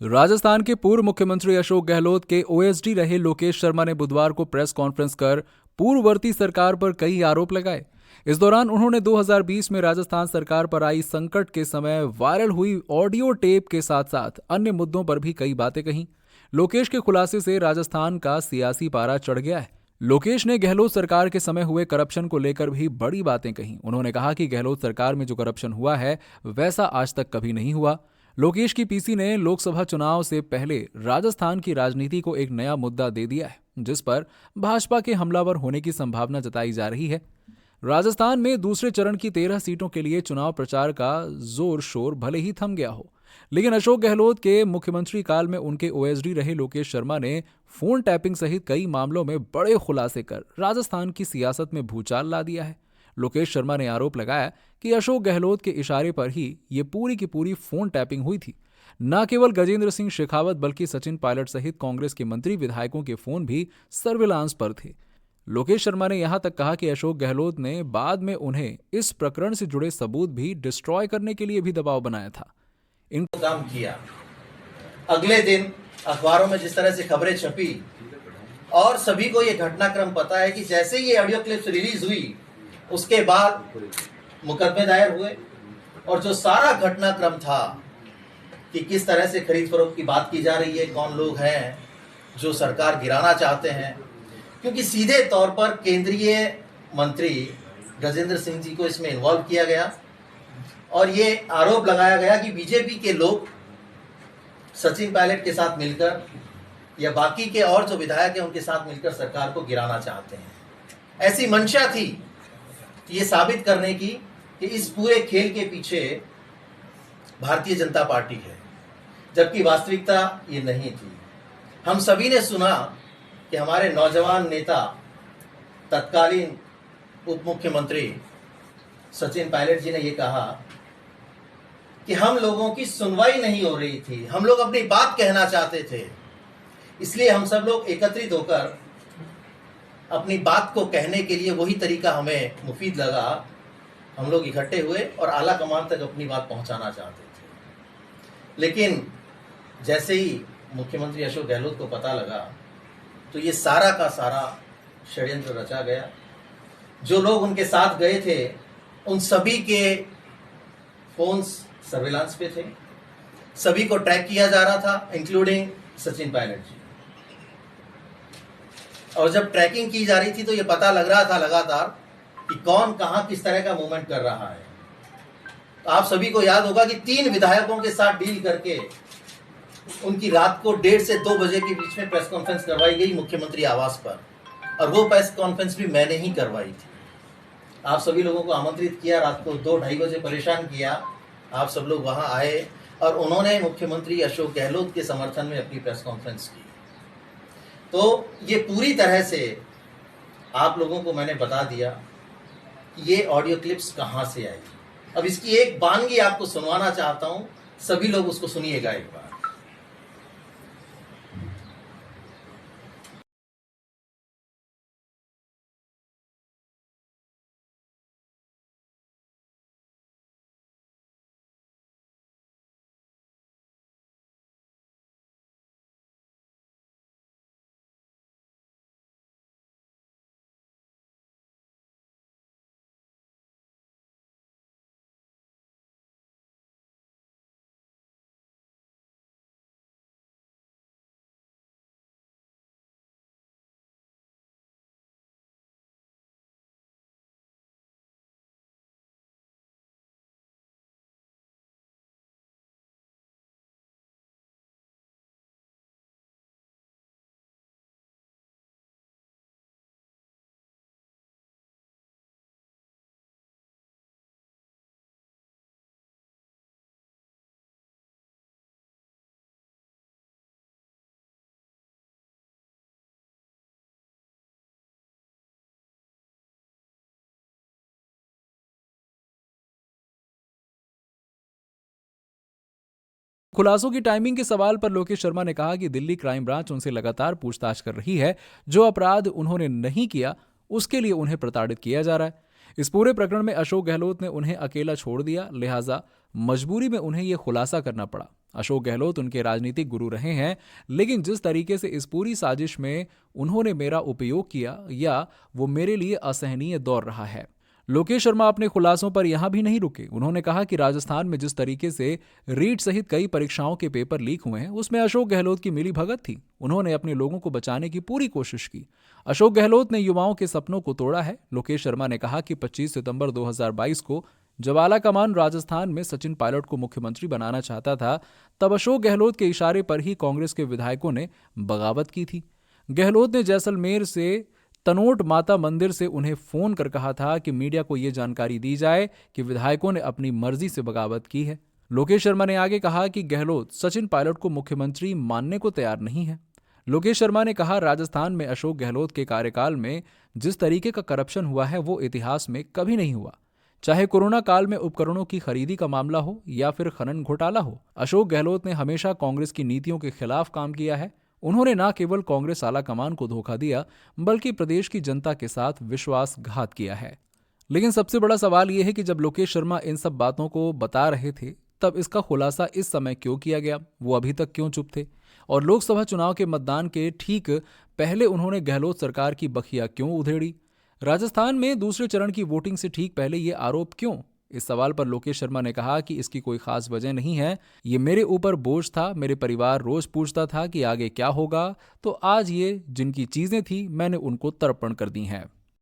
राजस्थान के पूर्व मुख्यमंत्री अशोक गहलोत के ओएसडी रहे लोकेश शर्मा ने बुधवार को प्रेस कॉन्फ्रेंस कर पूर्ववर्ती सरकार पर कई आरोप लगाए। इस दौरान उन्होंने 2020 में राजस्थान सरकार पर आई संकट के समय वायरल हुई ऑडियो टेप के साथ साथ अन्य मुद्दों पर भी कई बातें कहीं। लोकेश के खुलासे से राजस्थान का सियासी पारा चढ़ गया है। लोकेश ने गहलोत सरकार के समय हुए करप्शन को लेकर भी बड़ी बातें कहीं। उन्होंने कहा कि गहलोत सरकार में जो करप्शन हुआ है वैसा आज तक कभी नहीं हुआ। लोकेश की पीसी ने लोकसभा चुनाव से पहले राजस्थान की राजनीति को एक नया मुद्दा दे दिया है, जिस पर भाजपा के हमलावर होने की संभावना जताई जा रही है। राजस्थान में दूसरे चरण की 13 सीटों के लिए चुनाव प्रचार का जोर शोर भले ही थम गया हो, लेकिन अशोक गहलोत के मुख्यमंत्री काल में उनके ओएसडी रहे लोकेश शर्मा ने फोन टैपिंग सहित कई मामलों में बड़े खुलासे कर राजस्थान की सियासत में भूचाल ला दिया है। लोकेश शर्मा ने आरोप लगाया कि अशोक गहलोत के इशारे पर ही ये पूरी की पूरी फोन टैपिंग हुई थी। न केवल गजेंद्र सिंह शेखावत बल्कि सचिन पायलट सहित कांग्रेस के मंत्री विधायकों के फोन भी सर्विलांस पर थे। लोकेश शर्मा ने यहां तक कहा कि अशोक गहलोत ने बाद में उन्हें इस प्रकरण से जुड़े सबूत भी डिस्ट्रॉय करने के लिए भी दबाव बनाया था। काम किया। अगले दिन अखबारों में जिस तरह से खबरें छपी और सभी को यह घटनाक्रम पता है कि जैसे ये ऑडियो क्लिप्स रिलीज हुई उसके बाद मुकदमे दायर हुए और जो सारा घटनाक्रम था कि किस तरह से खरीद फरोख्त की बात की जा रही है, कौन लोग हैं जो सरकार गिराना चाहते हैं, क्योंकि सीधे तौर पर केंद्रीय मंत्री गजेंद्र सिंह जी को इसमें इन्वॉल्व किया गया और ये आरोप लगाया गया कि बीजेपी के लोग सचिन पायलट के साथ मिलकर या बाकी के और जो विधायक हैं उनके साथ मिलकर सरकार को गिराना चाहते हैं। ऐसी मंशा थी ये साबित करने की कि इस पूरे खेल के पीछे भारतीय जनता पार्टी है, जबकि वास्तविकता ये नहीं थी। हम सभी ने सुना कि हमारे नौजवान नेता तत्कालीन उप मुख्यमंत्री सचिन पायलट जी ने ये कहा कि हम लोगों की सुनवाई नहीं हो रही थी, हम लोग अपनी बात कहना चाहते थे, इसलिए हम सब लोग एकत्रित होकर अपनी बात को कहने के लिए वही तरीका हमें मुफीद लगा, हम लोग इकट्ठे हुए और आला कमान तक अपनी बात पहुंचाना चाहते थे। लेकिन जैसे ही मुख्यमंत्री अशोक गहलोत को पता लगा तो ये सारा का सारा षड्यंत्र रचा गया। जो लोग उनके साथ गए थे उन सभी के फोन्स सर्विलांस पे थे, सभी को ट्रैक किया जा रहा था, इंक्लूडिंग सचिन पायलट जी। और जब ट्रैकिंग की जा रही थी तो ये पता लग रहा था लगातार कि कौन कहां किस तरह का मूवमेंट कर रहा है। तो आप सभी को याद होगा कि 3 विधायकों के साथ डील करके उनकी रात को 1:30 से 2 बजे के बीच में प्रेस कॉन्फ्रेंस करवाई गई मुख्यमंत्री आवास पर, और वो प्रेस कॉन्फ्रेंस भी मैंने ही करवाई थी। आप सभी लोगों को आमंत्रित किया, रात को 2-2:30 बजे परेशान किया, आप सब लोग वहां आए और उन्होंने मुख्यमंत्री अशोक गहलोत के समर्थन में अपनी प्रेस कॉन्फ्रेंस की। तो ये पूरी तरह से आप लोगों को मैंने बता दिया कि ये ऑडियो क्लिप्स कहां से आई। अब इसकी एक बानगी आपको सुनवाना चाहता हूं, सभी लोग उसको सुनिएगा एक बार। खुलासों की टाइमिंग के सवाल पर लोकेश शर्मा ने कहा कि दिल्ली क्राइम ब्रांच उनसे लगातार पूछताछ कर रही है। जो अपराध उन्होंने नहीं किया उसके लिए उन्हें प्रताड़ित किया जा रहा है। इस पूरे प्रकरण में अशोक गहलोत ने उन्हें अकेला छोड़ दिया, लिहाजा मजबूरी में उन्हें यह खुलासा करना पड़ा। अशोक गहलोत उनके राजनीतिक गुरु रहे हैं, लेकिन जिस तरीके से इस पूरी साजिश में उन्होंने मेरा उपयोग किया या वो मेरे लिए असहनीय दौर रहा है। लोकेश शर्मा अपने खुलासों पर यहां भी नहीं रुके। उन्होंने कहा कि राजस्थान में जिस तरीके से रीट सहित कई परीक्षाओं के पेपर लीक हुए हैं, उसमें अशोक गहलोत की मिलीभगत थी। उन्होंने अपने लोगों को बचाने की पूरी कोशिश की। अशोक गहलोत ने युवाओं के सपनों को तोड़ा है। लोकेश शर्मा ने कहा कि 25 सितंबर 2022 को जब आलाकमान राजस्थान में सचिन पायलट को मुख्यमंत्री बनाना चाहता था, तब अशोक गहलोत के इशारे पर ही कांग्रेस के विधायकों ने बगावत की थी। गहलोत ने जैसलमेर से तनोट माता मंदिर से उन्हें फोन कर कहा था कि मीडिया को यह जानकारी दी जाए कि विधायकों ने अपनी मर्जी से बगावत की है। लोकेश शर्मा ने आगे कहा कि गहलोत सचिन पायलट को मुख्यमंत्री मानने को तैयार नहीं है। लोकेश शर्मा ने कहा, राजस्थान में अशोक गहलोत के कार्यकाल में जिस तरीके का करप्शन हुआ है वो इतिहास में कभी नहीं हुआ। चाहे कोरोना काल में उपकरणों की खरीदी का मामला हो या फिर खनन घोटाला हो, अशोक गहलोत ने हमेशा कांग्रेस की नीतियों के खिलाफ काम किया है। उन्होंने न केवल कांग्रेस आलाकमान को धोखा दिया, बल्कि प्रदेश की जनता के साथ विश्वासघात किया है। लेकिन सबसे बड़ा सवाल यह है कि जब लोकेश शर्मा इन सब बातों को बता रहे थे, तब इसका खुलासा इस समय क्यों किया गया? वो अभी तक क्यों चुप थे? और लोकसभा चुनाव के मतदान के ठीक पहले उन्होंने गहलोत सरकार की बखिया क्यों उधेड़ी? राजस्थान में दूसरे चरण की वोटिंग से ठीक पहले ये आरोप क्यों? इस सवाल पर लोकेश शर्मा ने कहा कि इसकी कोई खास वजह नहीं है। ये मेरे ऊपर बोझ था। मेरे परिवार रोज पूछता था कि आगे क्या होगा, तो आज ये जिनकी चीजें थी मैंने उनको तर्पण कर दी हैं।